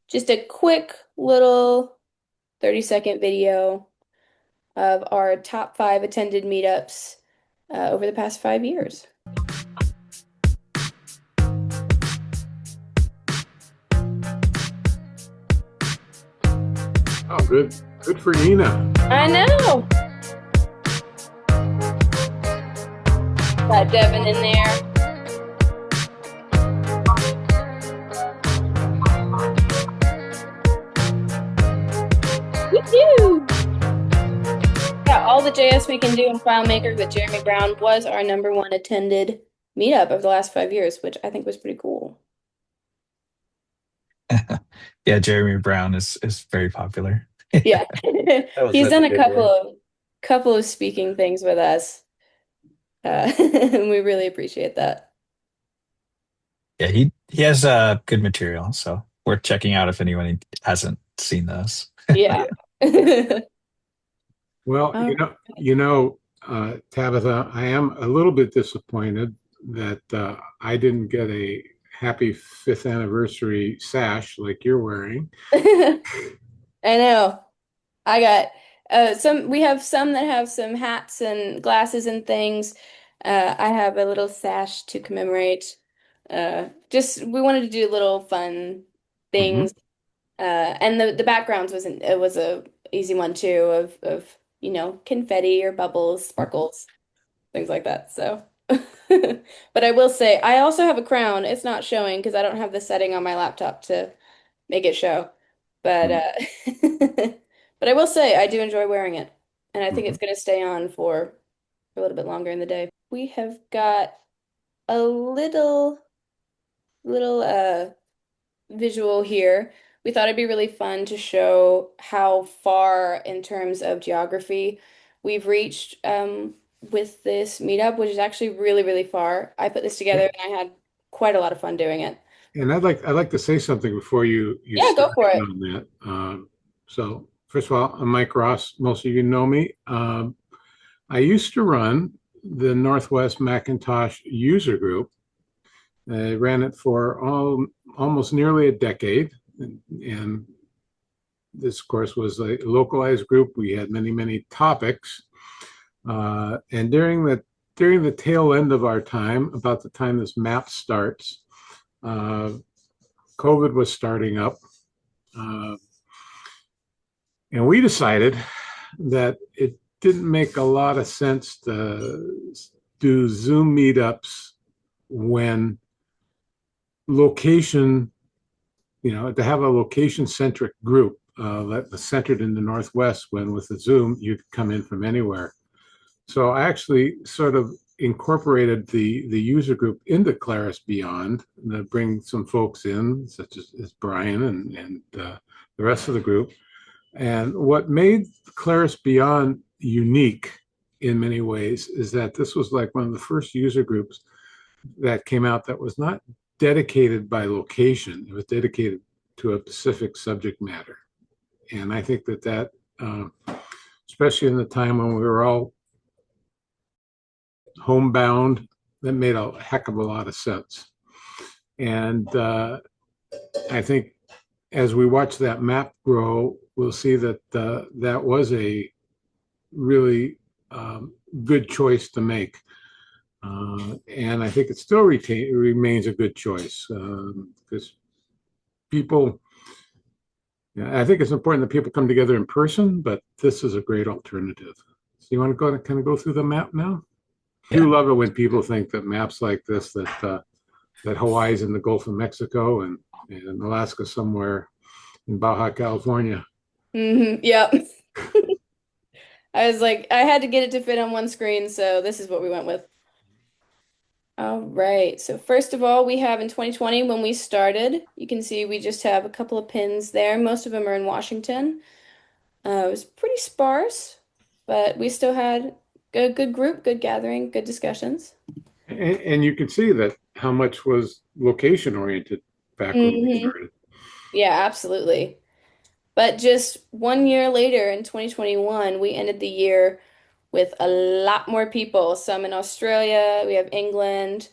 just a quick little 30-second video of our top 5 attended meetups over the past 5 years. Oh, good. Good for Ina. I know. Got Devin in there. Woo! Yeah, all the JS we can do in FileMaker with Jeremy Brown was our #1 attended meetup of the last 5 years, which I think was pretty cool. Yeah, Jeremy Brown is very popular. Yeah. That was He's such a done a good one. couple of speaking things with us. And we really appreciate that. Yeah, he has good material, so worth checking out if anyone hasn't seen those. Yeah. Well, Oh, Tabitha, I am a little bit disappointed that I didn't get a happy fifth anniversary sash like you're wearing. I know. I got we have some that have some hats and glasses and things. I have a little sash to commemorate. Just we wanted to do little fun Hmm. things. And the backgrounds wasn't it was a easy one too of confetti or bubbles, sparkles, things like that. So but I will say I also have a crown. It's not showing because I don't have the setting on my laptop to make it show. But but I will say I do enjoy wearing it. And I think Hmm. it's gonna stay on for a little bit longer in the day. We have got a little visual here. We thought it'd be really fun to show how far in terms of geography we've reached with this meetup, which is actually really, really far. I put this together and I had quite a lot of fun doing it. And I'd like to say something before you Yeah, start go for in it. on that. So first of all, I'm Mike Ross. Most of you know me. I used to run the Northwest Macintosh user group. I ran it for almost nearly a decade, and this course was a localized group. We had many, many topics. And during the tail end of our time, about the time this map starts, uh, COVID was starting up. Uh, and we decided that it didn't make a lot of sense to do Zoom meetups when location, to have a location centric group that was centered in the Northwest, when with the Zoom, you could come in from anywhere. So I actually sort of incorporated the user group into Claris Beyond to bring some folks in, such as Brian and the rest of the group. And what made Claris Beyond unique in many ways is that this was like one of the first user groups that came out that was not dedicated by location. It was dedicated to a specific subject matter. And I think that especially in the time when we were all homebound, that made a heck of a lot of sense. And I think as we watch that map grow, we'll see that that was a really good choice to make. And I think it still remains a good choice because people, yeah, I think it's important that people come together in person, but this is a great alternative. So you want to kind of go through the map now? I Yeah. do love it when people think that maps like this, that Hawaii's in the Gulf of Mexico and Alaska somewhere in Baja California. Yep. I was like, I had to get it to fit on one screen, so this is what we went with. All right. So first of all, we have in 2020 when we started, you can see we just have a couple of pins there. Most of them are in Washington. It was pretty sparse, but we still had a good group, good gathering, good discussions. And you can see that how much was location oriented back when we Hmm. started. Yeah, absolutely. But just 1 year later in 2021, we ended the year with a lot more people. Some in Australia, we have England,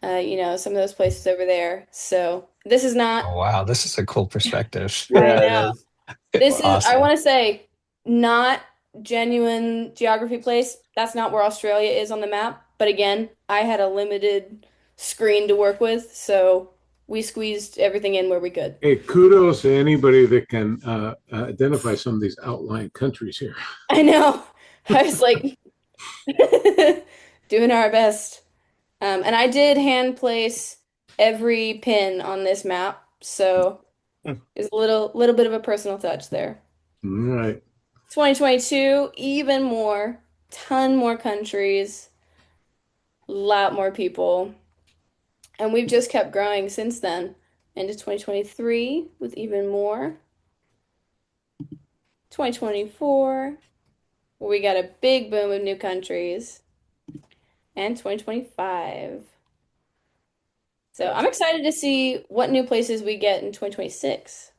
some of those places over there. So This is not, Oh wow, this is a cool perspective. I Yeah, it know. is. This is, I Awesome. want to say, not genuine geography place. That's not where Australia is on the map. But again, I had a limited screen to work with, so we squeezed everything in where we could. Hey, kudos to anybody that can identify some of these outlying countries here. I know. I was like doing our best. And I did hand place every pin on this map, so it's a little bit of a personal touch there. All right. 2022, even more, ton more countries, a lot more people, and we've just kept growing since then into 2023 with even more. 2024, where we got a big boom of new countries, and 2025. So I'm excited to see what new places we get in 2026.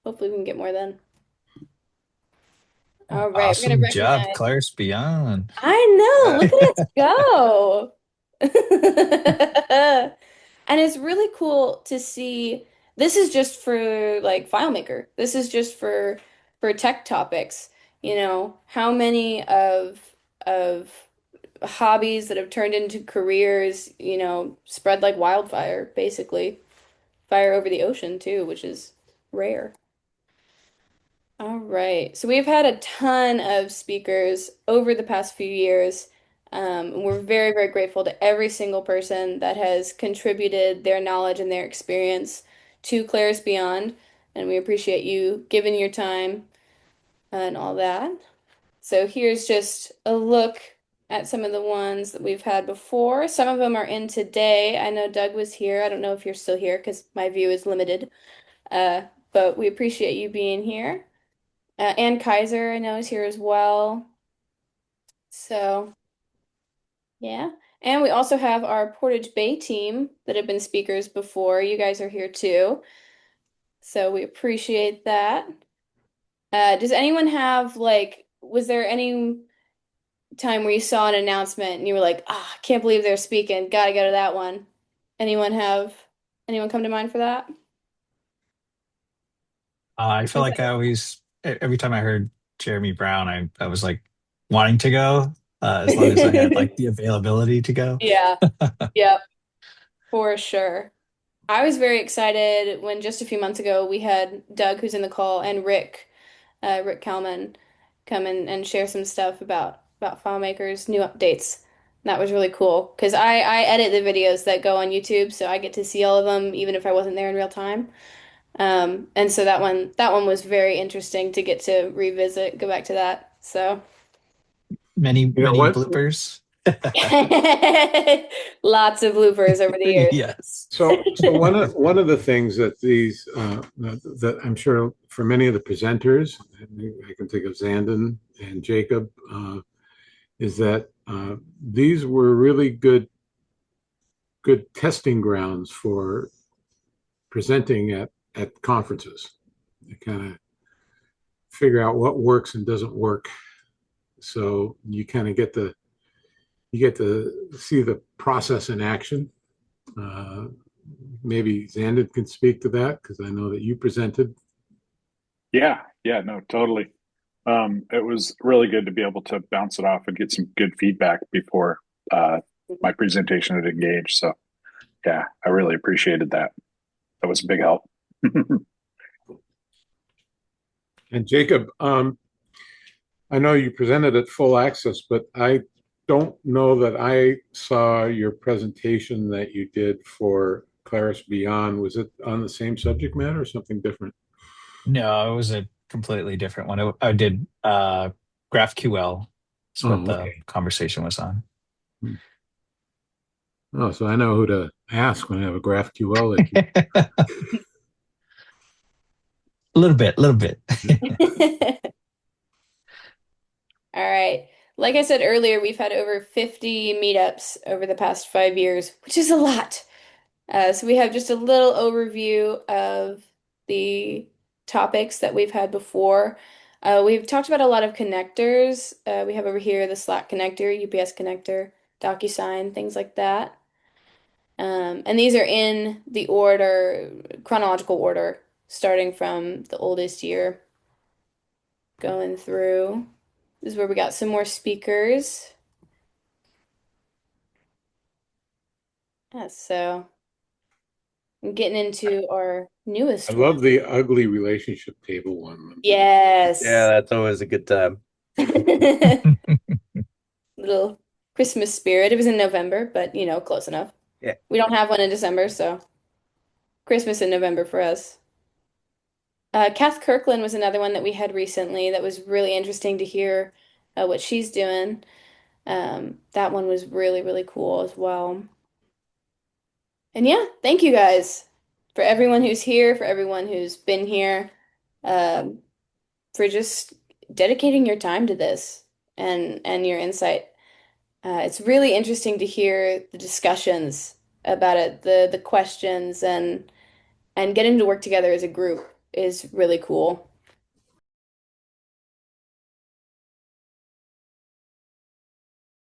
Hopefully we can get more then. All right, we're gonna Awesome job, recognize. Claris Beyond. I know, look at us go. And it's really cool to see. This is just for like FileMaker. This is just for tech topics. You know, how many of hobbies that have turned into careers, you know, spread like wildfire, basically. Fire over the ocean too, which is rare. All right. So we've had a ton of speakers over the past few years. And we're very, very grateful to every single person that has contributed their knowledge and their experience to Claris Beyond. And we appreciate you giving your time and all that. So here's just a look at some of the ones that we've had before. Some of them are in today. I know Doug was here. I don't know if you're still here because my view is limited. Uh, but we appreciate you being here. Ann Kaiser, I know, is here as well. So, yeah. And we also have our Portage Bay team that have been speakers before. You guys are here too. So we appreciate that. Does anyone have like, was there any time where you saw an announcement and you were like, ah, I can't believe they're speaking. Gotta go to that one. Anyone have anyone come to mind for that? I feel like I always, every time I heard Jeremy Brown, I was like wanting to go, as long as I had like the availability to go. Yeah, yep, for sure. I was very excited when just a few months ago we had Doug, who's in the call, and Rick Kalman, come in and share some stuff about FileMaker's new updates. And that was really cool because I edit the videos that go on YouTube, so I get to see all of them even if I wasn't there in real time. And so that one was very interesting to get to revisit, go back to that. So Many, You know many what? bloopers. lots of bloopers over the years. Yes. So one of the things that these that I'm sure for many of the presenters, I can think of Zandon and Jacob, is that these were really good testing grounds for presenting at conferences. To kind of figure out what works and doesn't work. So you get to see the process in action. Uh, Maybe Zandon can speak to that because I know that you presented. Yeah, yeah, no, totally. It was really good to be able to bounce it off and get some good feedback before my presentation had engaged. So yeah, I really appreciated that. That was a big help. And Jacob, I know you presented at full access, but I don't know that I saw your presentation that you did for Claris Beyond. Was it on the same subject matter or something different? No, it was a completely different one. I did GraphQL. Is what Oh, the okay. conversation was on. Oh, so I know who to ask when I have a GraphQL issue. A little bit, a little bit. All right. Like I said earlier, we've had over 50 meetups over the past 5 years, which is a lot. So we have just a little overview of the topics that we've had before. We've talked about a lot of connectors. We have over here the Slack connector, UPS connector, DocuSign, things like that. And these are in the order, chronological order, starting from the oldest year, going through. This is where we got some more speakers. Yeah, so I'm getting into our I newest one. love the ugly relationship table one. Yeah, Yes. that's always a good time. Little Christmas spirit. It was in November, but close enough. Yeah. We don't have one in December, so Christmas in November for us. Kath Kirkland was another one that we had recently that was really interesting to hear what she's doing. That one was really, really cool as well. And yeah, thank you guys for everyone who's here, for everyone who's been here, um, for just dedicating your time to this and your insight. It's really interesting to hear the discussions about it, the questions and getting to work together as a group is really cool.